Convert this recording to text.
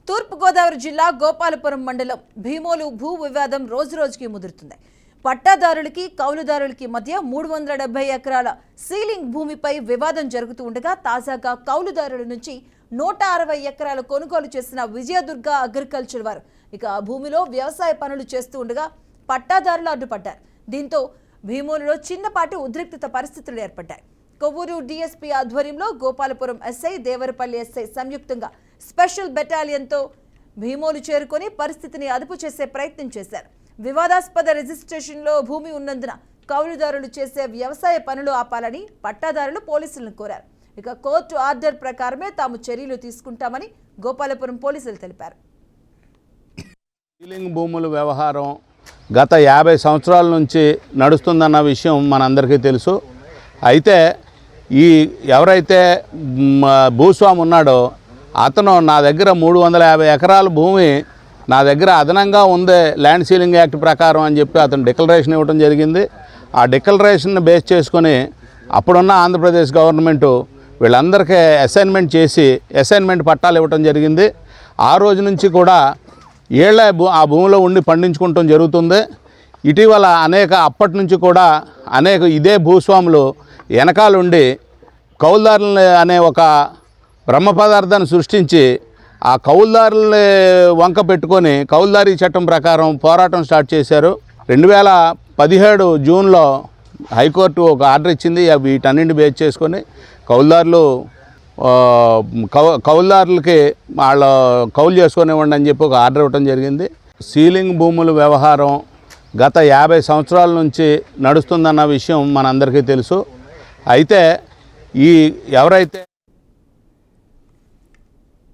తూర్పుగోదావరి జిల్లా గోపాలపురం మండలం భీమోలు భూ వివాదం రోజురోజుకి ముదురుతుంది. పట్టాదారులకి కౌలుదారులకి మధ్య 370 ఎకరాల సీలింగ్ భూమిపై వివాదం జరుగుతూ ఉండగా తాజాగా కౌలుదారుల నుంచి 160 ఎకరాల కొనుగోలు చేసిన విజయదుర్గ అగ్రికల్చర్ వారు ఇక ఆ భూమిలో వ్యవసాయ పనులు చేస్తూ ఉండగా పట్టాదారులు అడ్డుపడ్డారు. దీంతో భీమోలులో చిన్నపాటి ఉద్రిక్తత పరిస్థితులు ఏర్పడ్డాయి. కొవ్వూరు డీఎస్పీ ఆధ్వర్యంలో గోపాలపురం ఎస్ఐ, దేవరపల్లి ఎస్ఐ సంయుక్తంగా స్పెషల్ బెటాలియన్తో భీమోలు చేరుకొని పరిస్థితిని అదుపు చేసే ప్రయత్నం చేశారు. వివాదాస్పద రిజిస్ట్రేషన్లో భూమి ఉన్నందున కౌలుదారులు చేసే వ్యవసాయ పనులు ఆపాలని పట్టాదారులు పోలీసులను కోరారు. ఇక కోర్టు ఆర్డర్ ప్రకారమే తాము చర్యలు తీసుకుంటామని గోపాలపురం పోలీసులు తెలిపారు. సీలింగ్ భూముల వ్యవహారం గత 50 సంవత్సరాల నుంచి నడుస్తుందన్న విషయం మనందరికీ తెలుసు. అయితే ఎవరైతే భూస్వామి ఉన్నాడో అతను నా దగ్గర 350 ఎకరాల భూమి నా దగ్గర అదనంగా ఉంది ల్యాండ్ సీలింగ్ యాక్ట్ ప్రకారం అని చెప్పి అతను డిక్లరేషన్ ఇవ్వడం జరిగింది. ఆ డిక్లరేషన్ని బేస్ చేసుకొని అప్పుడున్న ఆంధ్రప్రదేశ్ గవర్నమెంటు వీళ్ళందరికీ అసైన్మెంట్ చేసి అసైన్మెంట్ పట్టాలు ఇవ్వడం జరిగింది. ఆ రోజు నుంచి కూడా ఆ భూమిలో ఉండి పండించుకుంటం జరుగుతుంది. ఇటీవల అప్పటి నుంచి కూడా ఇదే భూస్వాములు వెనకాలండి కౌలుదారులని అనే ఒక బ్రహ్మ పదార్థాన్ని సృష్టించి ఆ కౌలుదారులని వంక పెట్టుకొని కౌలుదారీ చట్టం ప్రకారం పోరాటం స్టార్ట్ చేశారు. 2017 జూన్లో హైకోర్టు ఒక ఆర్డర్ ఇచ్చింది. వీటన్నింటిని బేస్ చేసుకొని కౌలుదారులకి వాళ్ళ కౌలు చేసుకునివ్వండి అని చెప్పి ఒక ఆర్డర్ ఇవ్వడం జరిగింది. సీలింగ్ భూముల వ్యవహారం గత 50 సంవత్సరాల నుంచి నడుస్తుందన్న విషయం మనందరికీ తెలుసు. అయితే ఎవరైతే